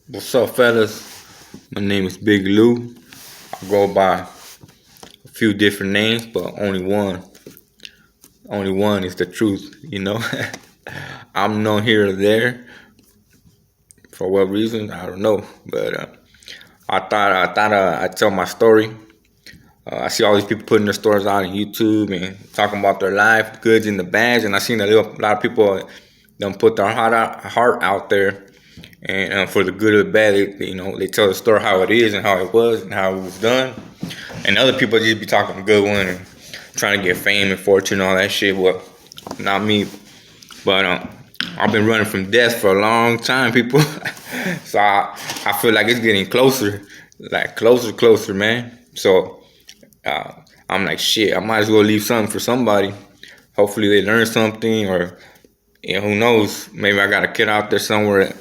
What's up, fellas? My name is Big Lou. I go by a few different names, but only one is the truth, you know? I'm known here or there. For what reason? I don't know. But I thought I'd tell my story. I see all these people putting their stories out on YouTube and talking about their life, the goods and the bads, and I seen a lot of people don't put their heart out there, and for the good or the bad, they tell the story how it is and how it was and how it was done, and other people just be talking a good one and trying to get fame and fortune and all that shit. Well, not me, but I've been running from death for a long time, people. So I feel like it's getting closer, like closer, man. So I'm like, shit, I might as well leave something for somebody. Hopefully they learn something, or who knows, maybe I got a kid out there somewhere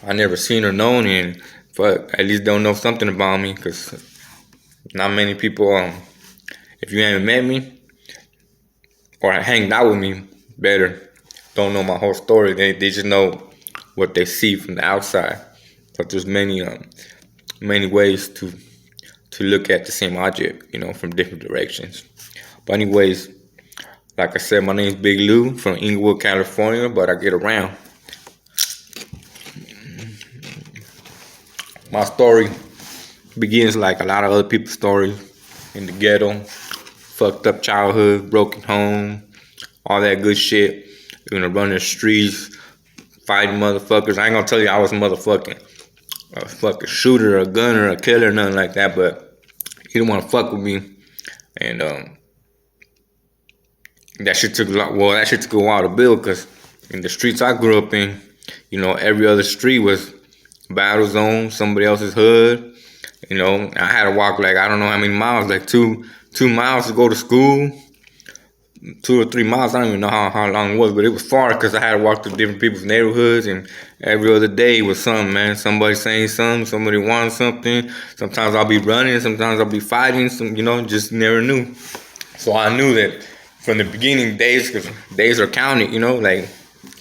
I never seen or known, and but at least don't know something about me, because not many people, if you haven't met me or hanged out with me, better don't know my whole story. They just know what they see from the outside, but there's many ways to look at the same object, from different directions. But anyways, like I said, my name is Big Lou from Inglewood, California, but I get around. My story begins like a lot of other people's stories, in the ghetto, fucked up childhood, broken home, all that good shit. Running the streets, fighting motherfuckers. I ain't gonna tell you I was a fucking shooter, a gunner, a killer, nothing like that, but he didn't want to fuck with me, and that shit took a while to build, because in the streets I grew up in, every other street was battle zone, somebody else's hood. I had to walk like I don't know how many miles, like two miles to go to school, 2 or 3 miles. I don't even know how long it was, but it was far, because I had to walk through different people's neighborhoods, and every other day was something, man. Somebody saying something, somebody wanting something. Sometimes I'll be running, sometimes I'll be fighting, just never knew. So I knew that from the beginning days, because days are counted, like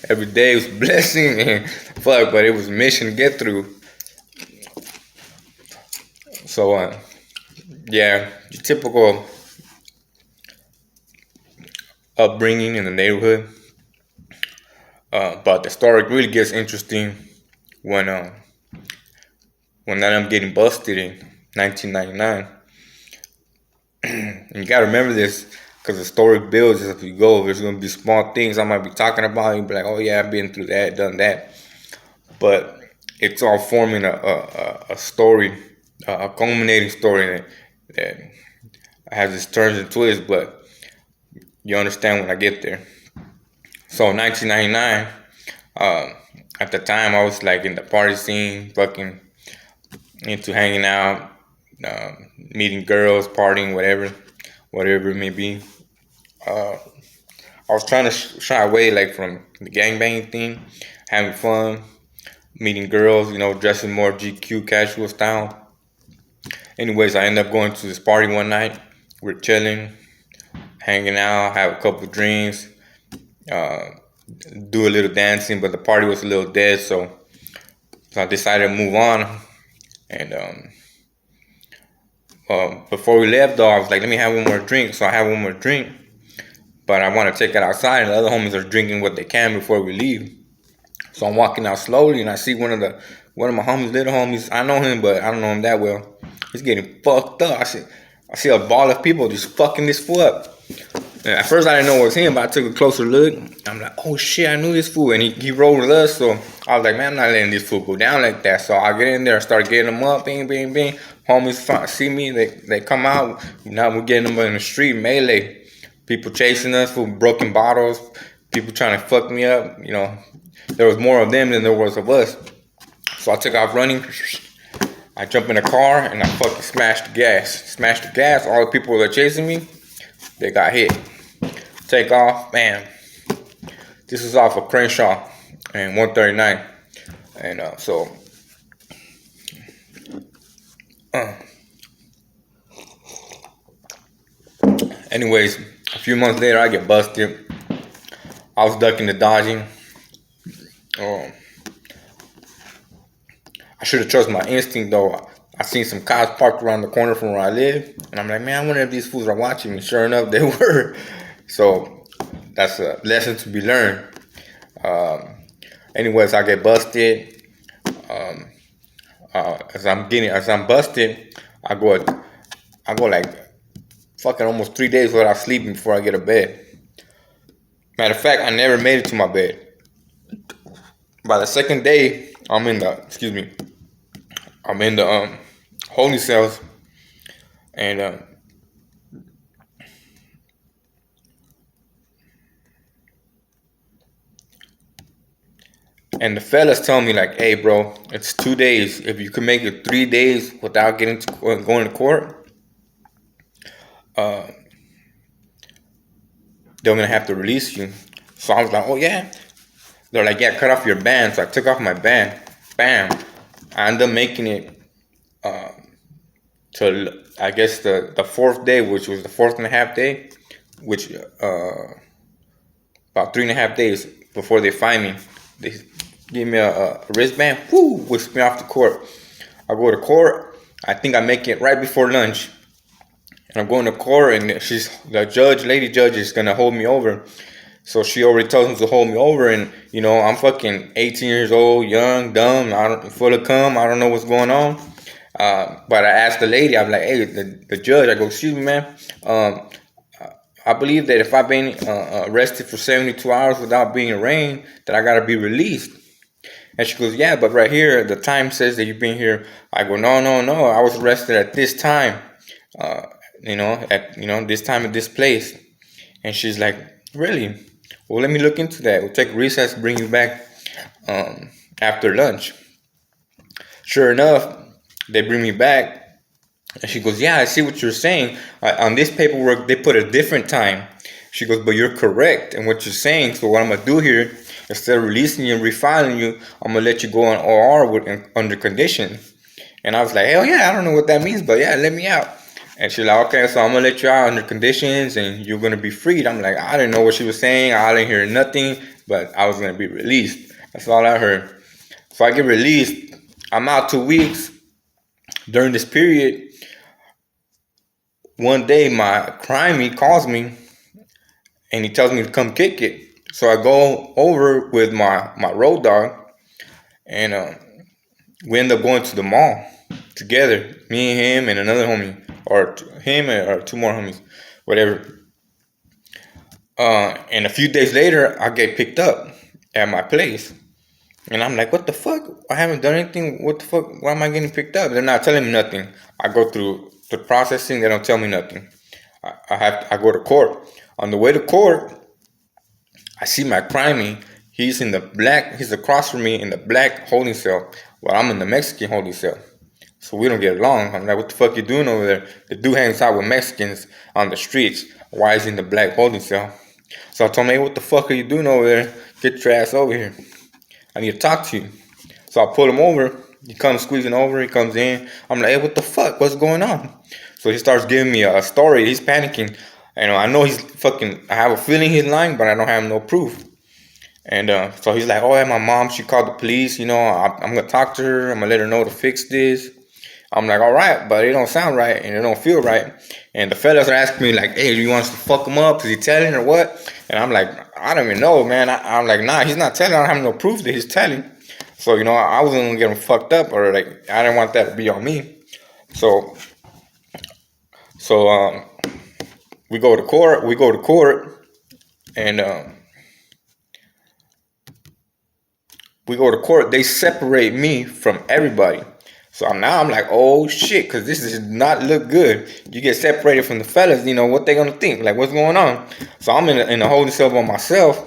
every day was a blessing, and fuck, but it was a mission to get through. So, yeah, your typical upbringing in the neighborhood. But the story really gets interesting when I'm getting busted in 1999. And you gotta remember this, because the story builds as you go. There's gonna be small things I might be talking about. You'll be like, oh yeah, I've been through that, done that. But it's all forming a story, a culminating story that has its turns and twists, but you understand when I get there. So 1999, at the time I was like in the party scene, fucking into hanging out, meeting girls, partying, whatever it may be. I was trying to shy away like from the gangbang thing, having fun, meeting girls, dressing more GQ casual style. Anyways, I ended up going to this party one night. We're chilling, hanging out, have a couple of drinks, do a little dancing, but the party was a little dead, so I decided to move on. And before we left, though, I was like, let me have one more drink. So I have one more drink, but I want to take it outside, and the other homies are drinking what they can before we leave. So I'm walking out slowly, and I see one of my homies, little homies. I know him, but I don't know him that well. He's getting fucked up. I see a ball of people just fucking this fool up. And at first I didn't know it was him, but I took a closer look. I'm like, oh shit, I knew this fool, and he rolled with us. So I was like, man, I'm not letting this fool go down like that. So I get in there, start getting them up, bing, bing, bing. Homies see me, they come out. Now we're getting them in the street, melee. People chasing us for broken bottles. People trying to fuck me up. There was more of them than there was of us. So I took off running. I jump in the car and I fucking smashed the gas. All the people that are chasing me, they got hit. Take off, bam. This is off of Crenshaw and 139. And anyways, a few months later, I get busted. I was ducking and dodging. I should have trusted my instinct though. I seen some cops parked around the corner from where I live, and I'm like, man, I wonder if these fools are watching me. Sure enough, they were. So that's a lesson to be learned. Um, Anyways, I get busted. As I'm busted, I go, I go like fucking almost 3 days without sleeping before I get a bed. Matter of fact, I never made it to my bed. By the second day, I'm in the holding cells, and the fellas tell me like, hey, bro, it's 2 days. If you can make it 3 days without going to court, uh, they're gonna have to release you. So I was like, oh yeah. They're like, yeah, cut off your band. So I took off my band. Bam. I ended up making it to, I guess, the fourth day, which was the fourth and a half day, which about 3.5 days before they find me. They give me a wristband, whoo, whisk me off to court. I go to court. I think I make it right before lunch. And I'm going to court, and lady judge is gonna hold me over. So she already tells him to hold me over, and I'm fucking 18 years old, young, dumb, full of cum. I don't know what's going on. But I asked the lady, I'm like, hey, the judge, I go, excuse me, ma'am. I believe that if I've been arrested for 72 hours without being arraigned, that I gotta be released. And she goes, yeah, but right here, the time says that you've been here. I go, no, I was arrested at this time. This time at this place. And she's like, really? Well, let me look into that. We'll take recess, bring you back after lunch. Sure enough, they bring me back. And she goes, yeah, I see what you're saying. On this paperwork, they put a different time. She goes, but you're correct in what you're saying. So what I'm going to do here, instead of releasing you and refiling you, I'm going to let you go on OR under condition. And I was like, hell yeah, I don't know what that means, but yeah, let me out. And she's like, okay, so I'm going to let you out under conditions and you're going to be freed. I'm like, I didn't know what she was saying. I didn't hear nothing, but I was going to be released. That's all I heard. So I get released. I'm out 2 weeks. During this period, one day my crimey calls me and he tells me to come kick it. So I go over with my road dog, and we end up going to the mall together, me and him and another homie, or him or two more homies, whatever. And a few days later, I get picked up at my place. And I'm like, what the fuck? I haven't done anything. What the fuck? Why am I getting picked up? They're not telling me nothing. I go through the processing. They don't tell me nothing. I go to court. On the way to court, I see my crimey. He's across from me in the black holding cell, while I'm in the Mexican holding cell. So we don't get along. I'm like, what the fuck you doing over there? The dude hangs out with Mexicans on the streets. Why is he in the black holding cell? So I told him, hey, what the fuck are you doing over there? Get your ass over here. I need to talk to you. So I pull him over. He comes squeezing over. He comes in. I'm like, hey, what the fuck? What's going on? So he starts giving me a story. He's panicking. I know he's fucking, I have a feeling he's lying, but I don't have no proof. And so he's like, oh, yeah, my mom, she called the police. I'm going to talk to her. I'm going to let her know to fix this. I'm like, all right, but it don't sound right and it don't feel right. And the fellas are asking me like, hey, do you want us to fuck him up? Is he telling or what? And I'm like, I don't even know, man. I'm like, nah, he's not telling. I don't have no proof that he's telling. So, I wasn't going to get him fucked up, or like, I didn't want that to be on me. So we go to court, and they separate me from everybody. So now I'm like, oh shit, because this does not look good. You get separated from the fellas, what they gonna think? Like, what's going on? So I'm in the holding cell by myself,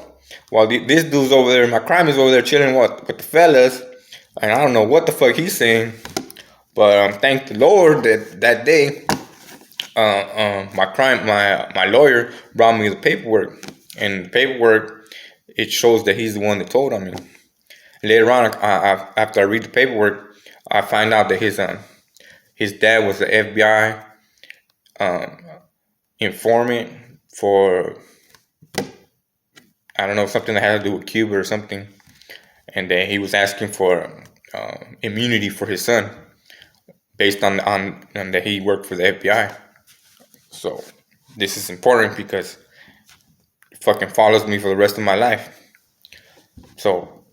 while this dude's over there, my crime is over there chilling with the fellas, and I don't know what the fuck he's saying. But thank the Lord that day, my lawyer brought me the paperwork, and the paperwork, it shows that he's the one that told on me. Later on, after I read the paperwork, I find out that his dad was the FBI informant for, I don't know, something that had to do with Cuba or something, and then he was asking for immunity for his son based on that he worked for the FBI. So this is important because it fucking follows me for the rest of my life. So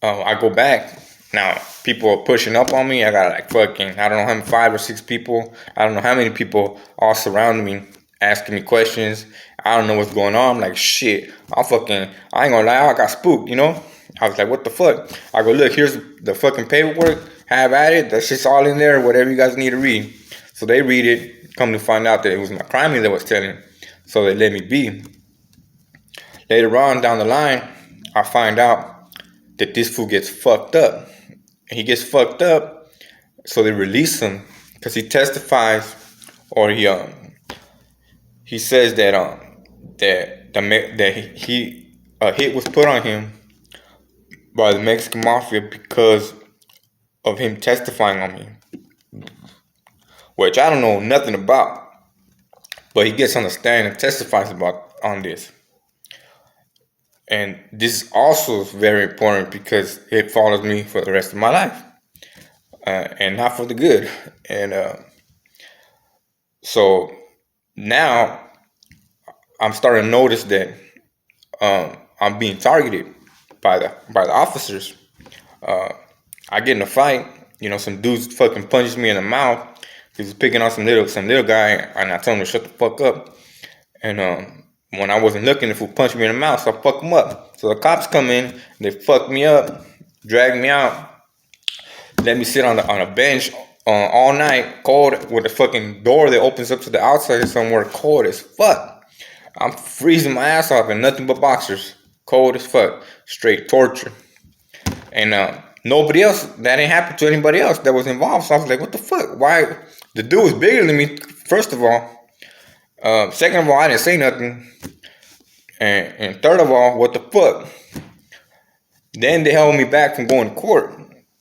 I go back. Now, people are pushing up on me. I got like fucking, I don't know how many, 5 or 6 people. I don't know how many people all surrounding me, asking me questions. I don't know what's going on. I'm like, shit, I ain't gonna lie, I got spooked, you know? I was like, what the fuck? I go, look, here's the fucking paperwork. Have at it. That shit's all in there, whatever you guys need to read. So they read it, come to find out that it was my crime that was telling. So they let me be. Later on down the line, I find out that this fool gets fucked up. He gets fucked up, so they release him because he testifies, or he says that a hit was put on him by the Mexican mafia because of him testifying on me, which I don't know nothing about, but he gets on the stand and testifies on this. And this also is very important because it follows me for the rest of my life, and not for the good. And so now I'm starting to notice that I'm being targeted by the officers. I get in a fight. You know, some dudes fucking punched me in the mouth. He was picking on some little guy, and I told him to shut the fuck up. And when I wasn't looking, the fool punched me in the mouth, so I fucked him up. So the cops come in, they fucked me up, dragged me out, let me sit on a bench all night, cold, with the fucking door that opens up to the outside somewhere, cold as fuck. I'm freezing my ass off in nothing but boxers, cold as fuck, straight torture. And nobody else, that ain't happened to anybody else that was involved. So I was like, what the fuck? Why? The dude was bigger than me, first of all. Second of all, I didn't say nothing. And third of all, what the fuck? Then they held me back from going to court.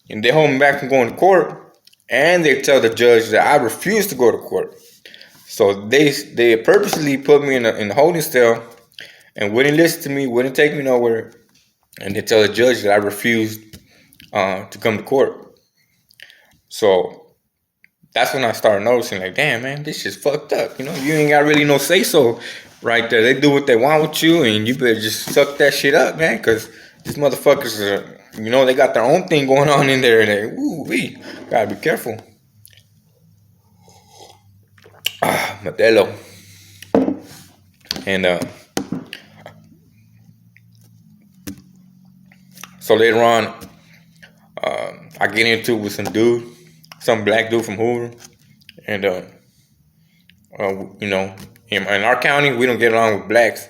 And they hold me back from going to court. And they tell the judge that I refuse to go to court. So they purposely put me in a holding cell and wouldn't listen to me, wouldn't take me nowhere. And they tell the judge that I refused to come to court. So that's when I started noticing, like, damn, man, this shit's fucked up. You know, you ain't got really no say-so right there. They do what they want with you, and you better just suck that shit up, man, because these motherfuckers are, you know, they got their own thing going on in there, and they, woo-wee, gotta be careful. Modelo. And so later on, I get into it with some black dude from Hoover, and you know, in our county, we don't get along with blacks.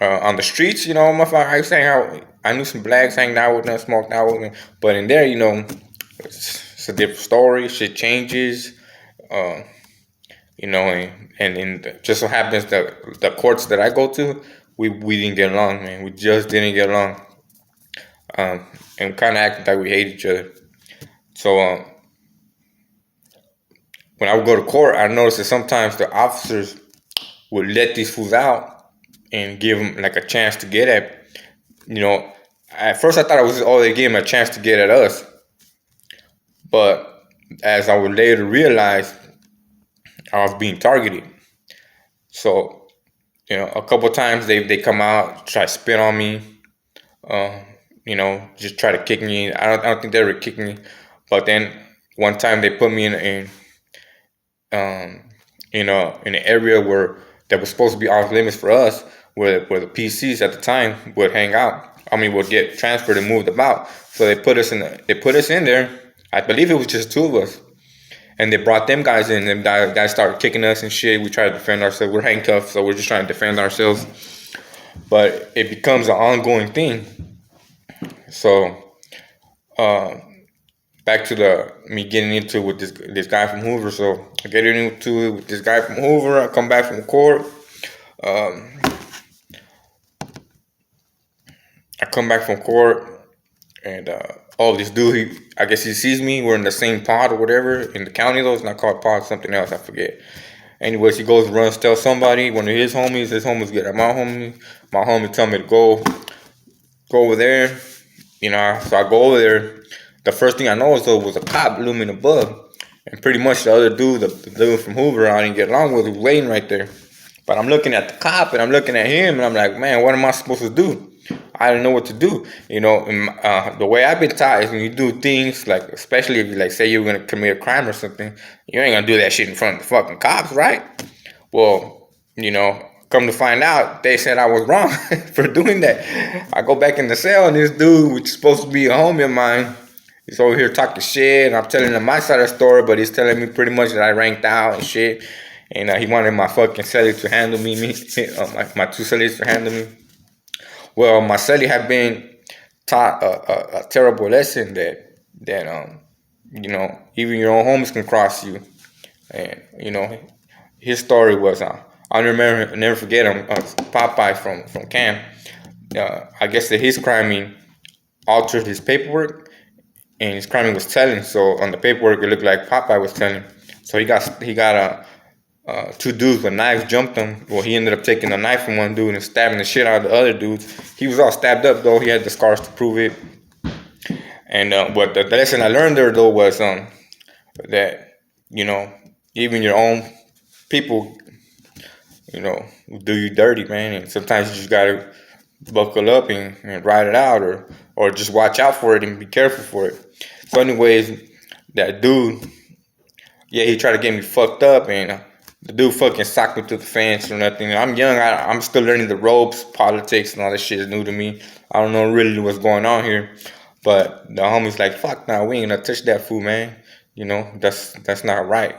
On the streets, you know, motherfucker, I was saying how I knew some blacks, hanged out with them, smoked out with them, but in there, you know, it's a different story. Shit changes, you know, and just so happens that the courts that I go to, we didn't get along, man. We just didn't get along, and kind of acted like we hate each other. So when I would go to court, I noticed that sometimes the officers would let these fools out and give them like a chance to get at, you know, at first I thought it was, oh, they gave them a chance to get at us. But as I would later realize, I was being targeted. So, you know, a couple of times they come out, try to spit on me, you know, just try to kick me. I don't think they ever kicked me. But then one time they put me in an area where that was supposed to be off limits for us, where the PCs at the time would hang out. I mean, would get transferred and moved about. So they put us in there. I believe it was just 2 of us, and they brought them guys in. Them guys started kicking us and shit. We tried to defend ourselves. We're handcuffed, so we're just trying to defend ourselves. But it becomes an ongoing thing. So back to me getting into it with this guy from Hoover. So I get into it with this guy from Hoover. I come back from court. I come back from court, and this dude, I guess he sees me. We're in the same pod or whatever in the county, though. It's not called pod, something else, I forget. Anyways, he goes, runs, tells somebody, one of his homies get at my homie. My homie tell me to go over there, So I go over there. The first thing I noticed though was a cop looming above, and pretty much the other dude, the dude from Hoover, I didn't get along with, was waiting right there. But I'm looking at the cop and I'm looking at him and I'm like, man, what am I supposed to do? I didn't know what to do. The way I've been taught is when you do things like, especially if you like say you're gonna commit a crime or something, you ain't gonna do that shit in front of the fucking cops, right? Well, come to find out, they said I was wrong for doing that. I go back in the cell and this dude, which is supposed to be a homie of mine, he's over here talking shit, and I'm telling him my side of the story, but he's telling me pretty much that I ranked out and shit. And he wanted my fucking celly to handle me, my two cellies to handle me. Well, my celly had been taught a terrible lesson that even your own homies can cross you. And his story was I'll never forget him. Popeye from camp. I guess that his criming altered his paperwork, and his criming was telling. So on the paperwork, it looked like Popeye was telling. So he got two dudes with knives jumped him. Well, he ended up taking a knife from one dude and stabbing the shit out of the other dudes. He was all stabbed up though. He had the scars to prove it. And but the lesson I learned there though was that even your own people do you dirty, man. And sometimes you just gotta buckle up and ride it out, or just watch out for it and be careful for it. So anyways, that dude, yeah, he tried to get me fucked up, and the dude fucking socked me to the fence or nothing. I'm young, I'm still learning the ropes, politics, and all this shit is new to me. I don't know really what's going on here. But the homie's like, fuck nah, we ain't gonna touch that fool, man. That's not right,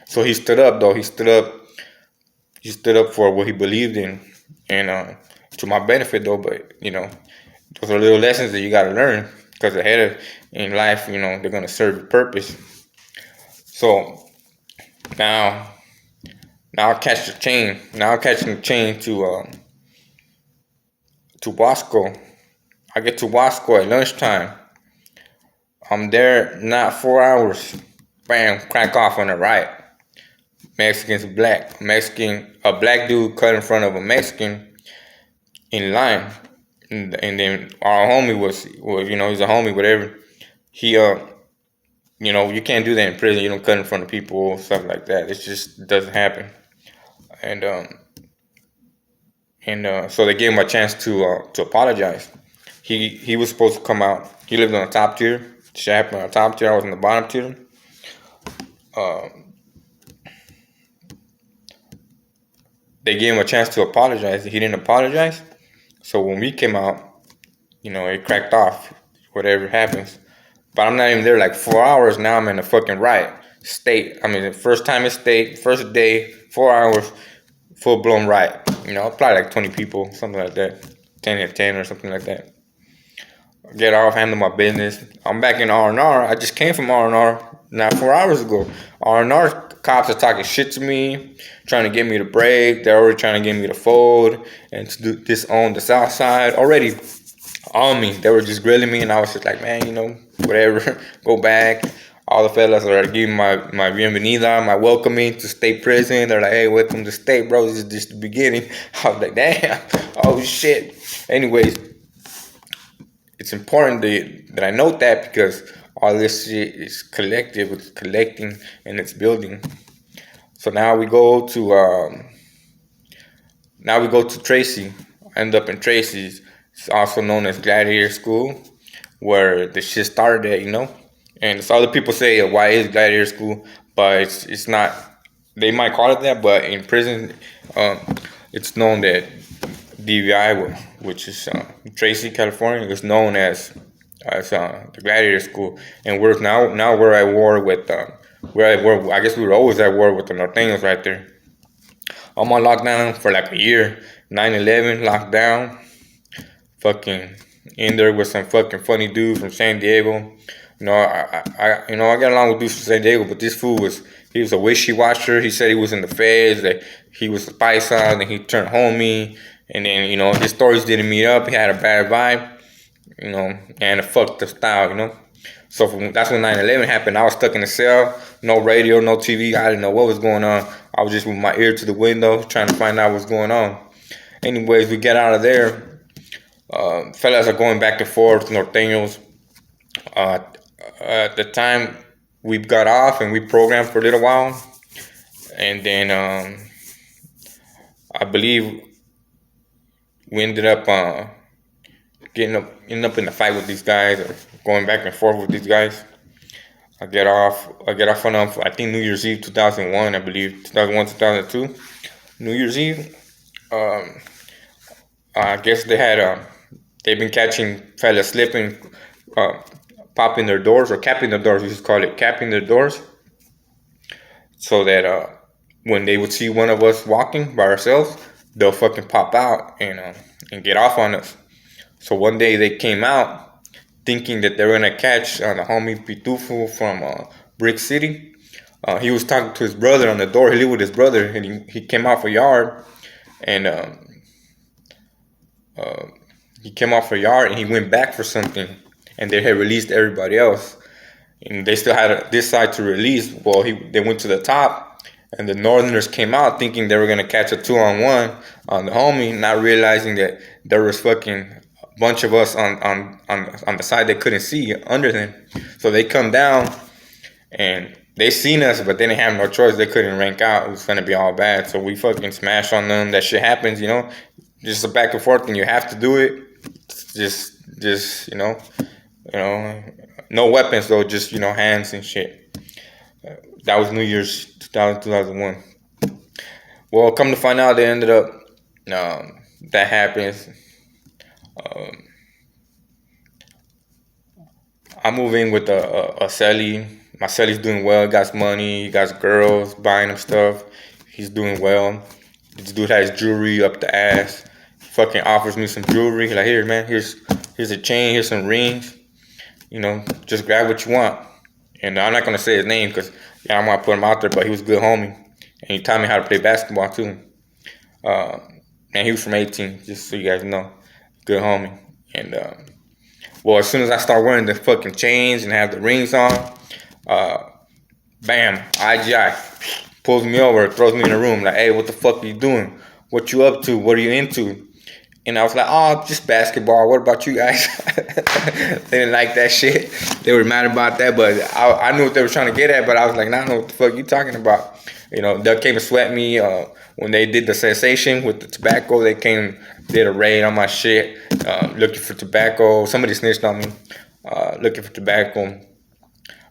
So he stood up though. He stood up for what he believed in, and to my benefit though. But those are little lessons that you gotta learn, because ahead in life, they're gonna serve a purpose. So now I'll catch the chain. Now I'm catching the chain to Wasco. I get to Wasco at lunchtime. I'm there not 4 hours. Bam, crank off on the right. Mexicans black. A black dude cut in front of a Mexican in line. And then our homie was he's a homie, whatever. He, you can't do that in prison. You don't cut in front of people, stuff like that. It just doesn't happen. And so they gave him a chance to apologize. He was supposed to come out. He lived on the top tier. Shit happened on the top tier. I was on the bottom tier. They gave him a chance to apologize. He didn't apologize. So when we came out, it cracked off. Whatever happens. But I'm not even there like 4 hours. Now I'm in the fucking right state. I mean, the first time in state, first day, 4 hours, full blown right. Probably like 20 people, something like that. 10 at 10 or something like that. Get off, handle my business. I'm back in R&R. I just came from R&R not 4 hours ago. R&R cops are talking shit to me, trying to get me to break. They're already trying to get me to fold and to disown the South Side. Already on me. They were just grilling me, and I was just like, man, whatever. Go back. All the fellas are giving my bienvenida, my welcoming to state prison. They're like, hey, welcome to state, bro. This is just the beginning. I was like, damn. Oh, shit. Anyways, it's important that I note that, because all this shit is collective. It's collecting and it's building. So now we go to Tracy. I end up in Tracy's. It's also known as Gladiator School, where the shit started at, And so other people say, why is Gladiator School? But it's not. They might call it that, but in prison, it's known that DVI, which is Tracy, California, is known as the Gladiator School, and we're now we're at war with I guess we were always at war with the Norteños right there. I'm on lockdown for like a year. 9/11 lockdown. Fucking in there with some fucking funny dude from San Diego. I got along with dudes from San Diego, but this fool he was a wishy-washer. He said he was in the feds, that he was a paisa, and he turned homie, and then his stories didn't meet up. He had a bad vibe, and a fucked up style, So that's when 9/11 happened. I was stuck in the cell, no radio, no TV. I didn't know what was going on. I was just with my ear to the window trying to find out what's going on. Anyways, we get out of there. Fellas are going back and forth, norteños. Uh, at the time, we got off and we programmed for a little while, and then I believe we ended up ending up in a fight with these guys, or going back and forth with these guys. I get off on I think New Year's Eve 2001, I believe 2001 2002, New Year's Eve. I guess they've been catching fellas slipping, popping their doors or capping their doors. We just call it capping their doors, so that when they would see one of us walking by ourselves, they'll fucking pop out and get off on us. So one day they came out thinking that they were gonna catch the homie Pitufo from Brick City. He was talking to his brother on the door. He lived with his brother, and he came off a yard, and he came off a yard and he went back for something, and they had released everybody else, and they still had this side to release. Well, they went to the top, and the Northerners came out thinking they were gonna catch a 2-on-1 on the homie, not realizing that there was fucking a bunch of us on the side they couldn't see under them. So they come down and they seen us, but they didn't have no choice. They couldn't rank out. It was gonna be all bad. So we fucking smashed on them. That shit happens, just a back and forth, and you have to do it. Just no weapons though, just hands and shit. That was New Year's 2001. Well, come to find out, they ended up that happens. I move in with a celly. My celly's doing well. He got money. He got girls buying him stuff. He's doing well. This dude has jewelry up the ass. Fucking offers me some jewelry. Like, here, man, here's a chain, here's some rings. Just grab what you want. And I'm not gonna say his name because I don't want to put him out there, but he was a good homie, and he taught me how to play basketball too. And he was from 18, just so you guys know, good homie. And well, as soon as I start wearing the fucking chains and have the rings on, bam, IGI pulls me over, throws me in a room, like, hey, what the fuck are you doing? What you up to? What are you into? And I was like, oh, just basketball. What about you guys? They didn't like that shit. They were mad about that, but I knew what they were trying to get at, but I was like, nah, I know what the fuck you talking about. They came to sweat me when they did the sensation with the tobacco. They did a raid on my shit, looking for tobacco. Somebody snitched on me, looking for tobacco.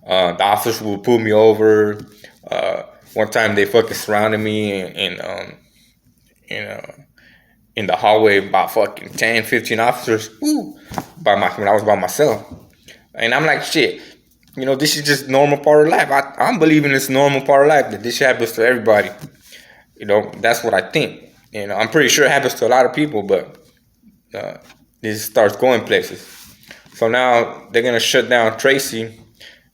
The officers would pull me over. One time they fucking surrounded me in the hallway, about fucking 10, 15 officers, when I was by myself. And I'm like, shit, this is just normal part of life. I'm believing it's normal part of life, that this happens to everybody. That's what I think. I'm pretty sure it happens to a lot of people, but this starts going places. So now they're going to shut down Tracy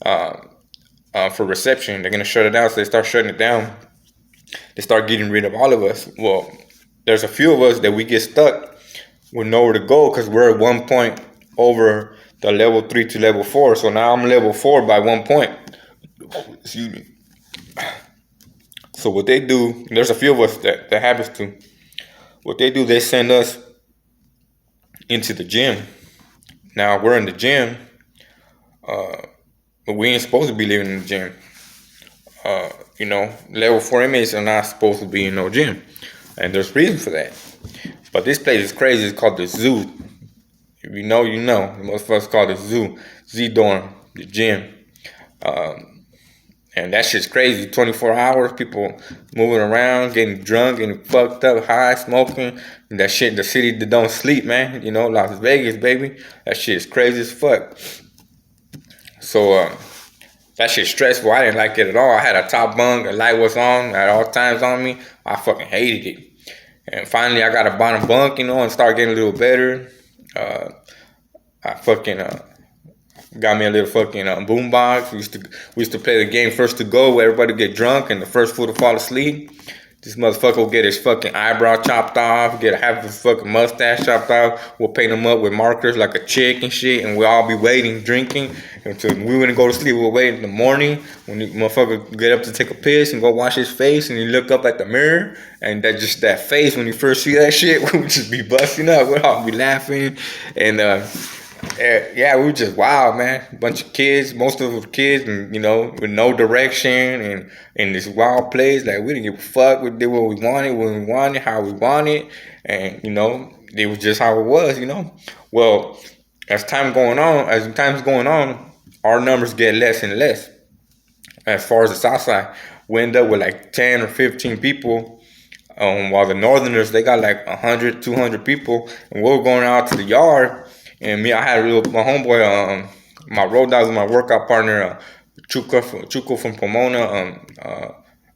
for reception. They're going to shut it down, so they start shutting it down. They start getting rid of all of us. Well, there's a few of us that we get stuck with nowhere to go because we're at 1 point over the level 3 to level 4. So now I'm level 4 by 1 point. Excuse me. So what they do, there's a few of us that happens to. What they do, they send us into the gym. Now we're in the gym, but we ain't supposed to be living in the gym. Level 4 inmates are not supposed to be in no gym. And there's reason for that. But this place is crazy. It's called the zoo. If you know, you know. Most of us call it the zoo. Z-Dorm, the gym. And that shit's crazy. 24 hours, people moving around, getting drunk, getting fucked up, high, smoking. And that shit, the city that don't sleep, man. Las Vegas, baby. That shit is crazy as fuck. So, that shit's stressful. I didn't like it at all. I had a top bunk, a light was on at all times on me. I fucking hated it. And finally, I got a bottom bunk, and started getting a little better. I fucking got me a little fucking boombox. We used to play the game first to go, where everybody get drunk and the first fool to fall asleep. This motherfucker will get his fucking eyebrow chopped off, get half his fucking mustache chopped off. We'll paint him up with markers like a chick and shit, and we'll all be waiting, drinking, until we wouldn't go to sleep. We would wait in the morning when the motherfucker get up to take a piss and go wash his face, and he look up at the mirror, and that face when you first see that shit, we would just be busting up. We'd all be laughing, and yeah, we were just wild, man. A bunch of kids, most of them kids, and with no direction, and in this wild place, like we didn't give a fuck. We did what we wanted, when we wanted, how we wanted, and it was just how it was, Well, as time's going on, our numbers get less and less. As far as the south side, we end up with like 10 or 15 people, while the northerners, they got like 100, 200 people, and we were going out to the yard, and I had my homeboy, my road dog, my workout partner, Chuco from Pomona,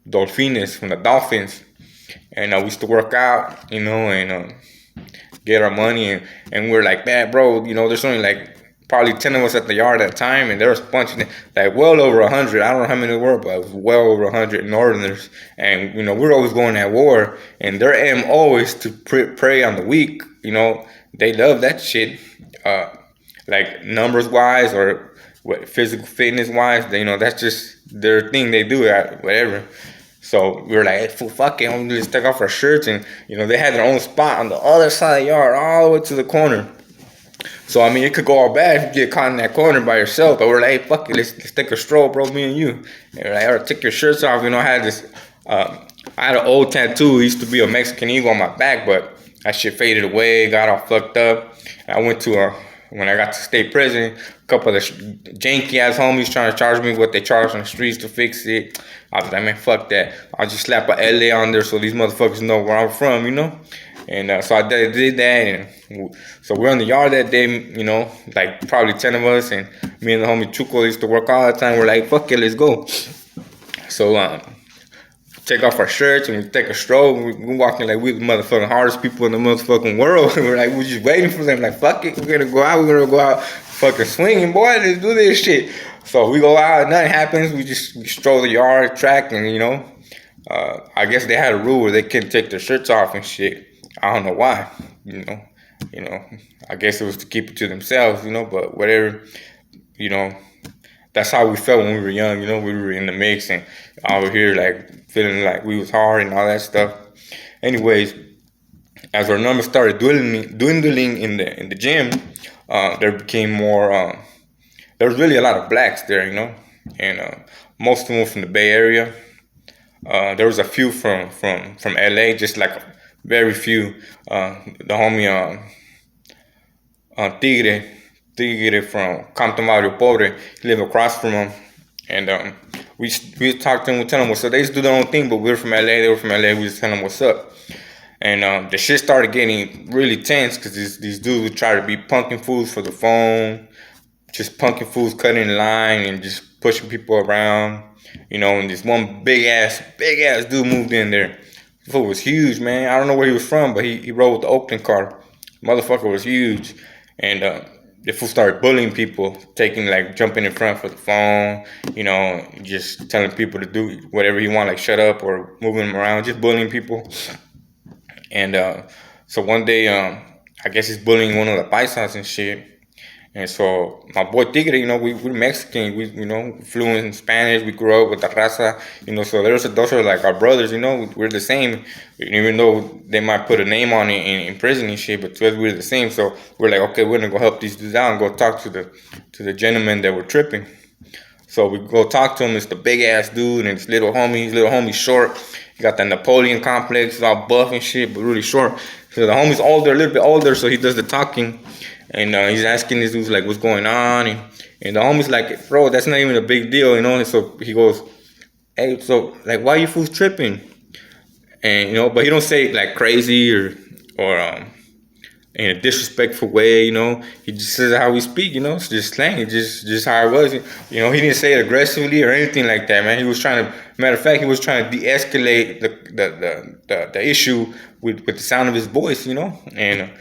Dolphines from the Dolphins, and we used to work out, and get our money, and we're like, man, bro, there's only like probably 10 of us at the yard at the time, and there was a bunch of them, like well over 100. I don't know how many there were, but it was well over 100 northerners, and we're always going at war, and their aim always to prey on the weak. They love that shit, like numbers wise or physical fitness wise. That's just their thing. They do that, whatever. So we were like, hey, fuck it, I'm just take off our shirts, and they had their own spot on the other side of the yard, all the way to the corner. So I mean, it could go all bad if you get caught in that corner by yourself. But we're like, hey, fuck it, let's take a stroll, bro, me and you. And we're like, all right, take your shirts off. I had this, I had an old tattoo. It used to be a Mexican eagle on my back, but that shit faded away, got all fucked up. And I went to when I got to state prison, a couple of the janky ass homies trying to charge me what they charge on the streets to fix it. I was like, man, fuck that. I'll just slap a LA on there so these motherfuckers know where I'm from, And so I did that, and so we're in the yard that day, like probably 10 of us, and me and the homie Chuco used to work all the time. We're like, fuck it, let's go. So take off our shirts and we take a stroll. We're walking like we're the motherfucking hardest people in the motherfucking world. We're like, we're just waiting for them. Like, fuck it, we're gonna go out fucking swinging, boy. Let's do this shit. So we go out, nothing happens. We stroll the yard track, and I guess they had a rule where they couldn't take their shirts off and shit. I don't know why. I guess it was to keep it to themselves, but whatever. That's how we felt when we were young, we were in the mix and over here like feeling like we was hard and all that stuff. Anyways, as our numbers started dwindling in the gym, there became more, there was really a lot of blacks there, and most of them were from the Bay Area. There was a few from LA, just like very few. The homie Tigre from Compton Barrio Pobre, he lived across from him, and we talked to him, we tell him so they used to do their own thing, but we were from LA, they were from LA, we just tell them what's up. And the shit started getting really tense because these dudes would try to be punking fools for the phone, just punking fools, cutting in line and just pushing people around, and this one big ass dude moved in there. The fool was huge, man. I don't know where he was from, but he rode with the Oakland car. Motherfucker was huge. And the fool started bullying people, jumping in front for the phone, just telling people to do whatever he wanted, like shut up or moving them around, just bullying people. And so one day, I guess he's bullying one of the paisas and shit. And so my boy Tigre, we're Mexican, we fluent in Spanish, we grew up with the raza, so those are like our brothers, we're the same, even though they might put a name on it in prison and shit, but to us we're the same. So we're like, okay, we're gonna go help these dudes out and go talk to the gentleman that were tripping. So we go talk to him. It's the big ass dude and his little homie short. He got the Napoleon complex, he's all buff and shit, but really short. So the homie's older, a little bit older, so he does the talking. And he's asking these dudes, like, what's going on? And the homie's like, bro, that's not even a big deal, And so he goes, hey, so, like, why you fools tripping? And, but he don't say it, like, crazy or in a disrespectful way, He just says how we speak, It's just slang. It's just how it was. He didn't say it aggressively or anything like that, man. He was trying to, matter of fact, he was trying to de-escalate the issue with the sound of his voice, And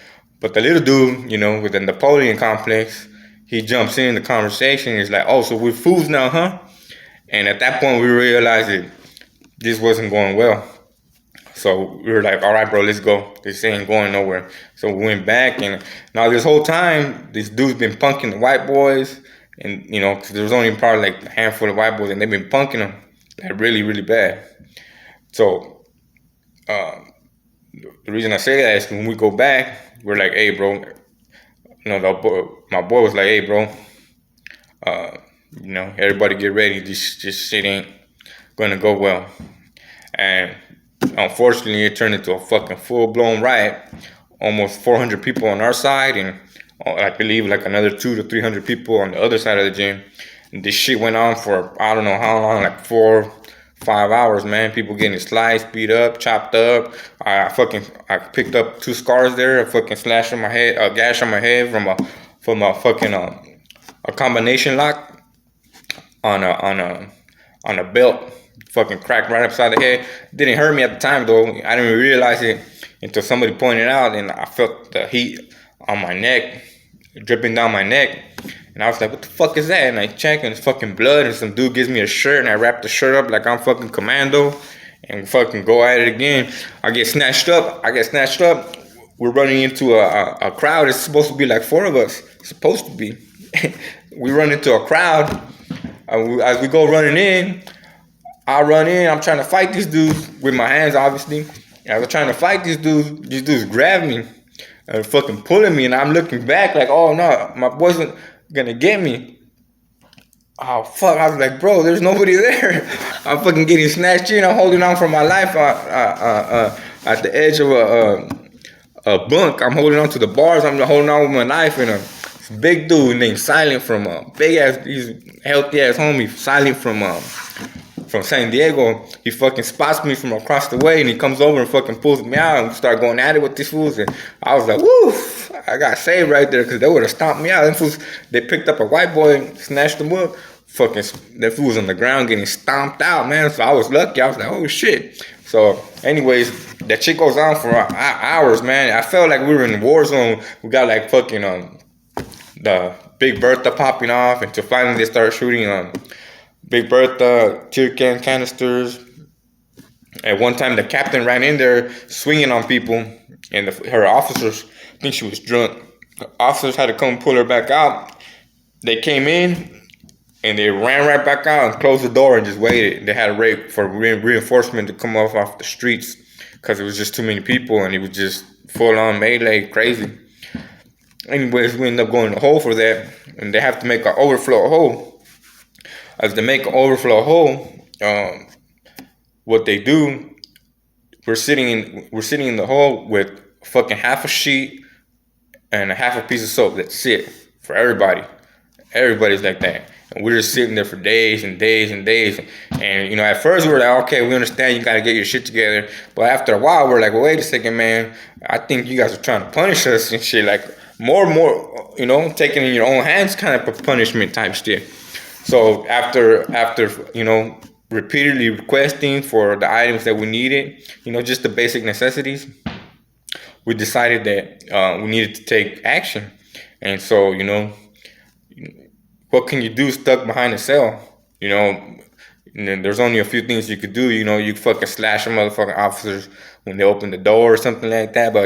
but the little dude, with the Napoleon complex, he jumps in the conversation. He's like, oh, so we're fools now, huh? And at that point, we realized that this wasn't going well. So we were like, all right, bro, let's go. This ain't going nowhere. So we went back, and now this whole time, this dude's been punking the white boys, And, 'cause there was only probably like a handful of white boys, and they've been punking them like really, really bad. So, the reason I say that is when we go back, we're like, hey, bro, my boy was like, hey, bro, everybody get ready. This shit ain't gonna go well. And unfortunately, it turned into a fucking full-blown riot. Almost 400 people on our side, and I believe like another 200 to 300 people on the other side of the gym. And this shit went on for I don't know how long, like 4-5 hours, man. People getting sliced, beat up, chopped up. I picked up 2 scars there, a fucking slash on my head, a gash on my head from a fucking a combination lock on a belt. Fucking cracked right upside the head. Didn't hurt me at the time though. I didn't even realize it until somebody pointed out, and I felt the heat on my neck, dripping down my neck. And I was like, what the fuck is that? And I check, and it's fucking blood, and some dude gives me a shirt, and I wrap the shirt up like I'm fucking commando, and fucking go at it again. I get snatched up. We're running into a crowd. It's supposed to be like 4 of us. It's supposed to be. We run into a crowd. As we go running in, I run in. I'm trying to fight these dudes with my hands, obviously. As I'm trying to fight these dudes grab me and fucking pulling me, and I'm looking back like, oh no, my boy wasn't gonna get me. Oh fuck! I was like, bro, there's nobody there. I'm fucking getting snatched in. I'm holding on for my life at the edge of a bunk. I'm holding on to the bars. I'm holding on with my knife, and this big dude named Silent from big ass, he's healthy ass homie, Silent from San Diego. He fucking spots me from across the way, and he comes over and fucking pulls me out, and we start going at it with these fools. And I was like, woo! I got saved right there, because they would have stomped me out. Them fools, they picked up a white boy and snatched him up. Fucking, that fool was on the ground getting stomped out, man. So I was lucky. I was like, oh shit. So, anyways, that shit goes on for hours, man. I felt like we were in Warzone. We got like fucking the Big Bertha popping off, until finally they started shooting Big Bertha, tear can canisters. At one time, the captain ran in there swinging on people, and her officers, I think she was drunk. The officers had to come pull her back out. They came in, and they ran right back out and closed the door and just waited. They had to wait for reinforcement to come off the streets, because it was just too many people, and it was just full-on melee, crazy. Anyways, we ended up going to the hole for that, and they have to make an overflow hole. As they make an overflow hole, what they do, we're sitting in the hole with fucking half a sheet and a half a piece of soap. That's it for everybody. Everybody's like that, and we're just sitting there for days and days and days. And at first we were like, okay, we understand you gotta get your shit together. But after a while, we're like, well, wait a second, man. I think you guys are trying to punish us and shit. Like more, taking in your own hands kind of punishment type shit. So after repeatedly requesting for the items that we needed, just the basic necessities, we decided that we needed to take action. And so, what can you do stuck behind a cell? And there's only a few things you could do. You fucking slash a motherfucking officers when they open the door or something like that. But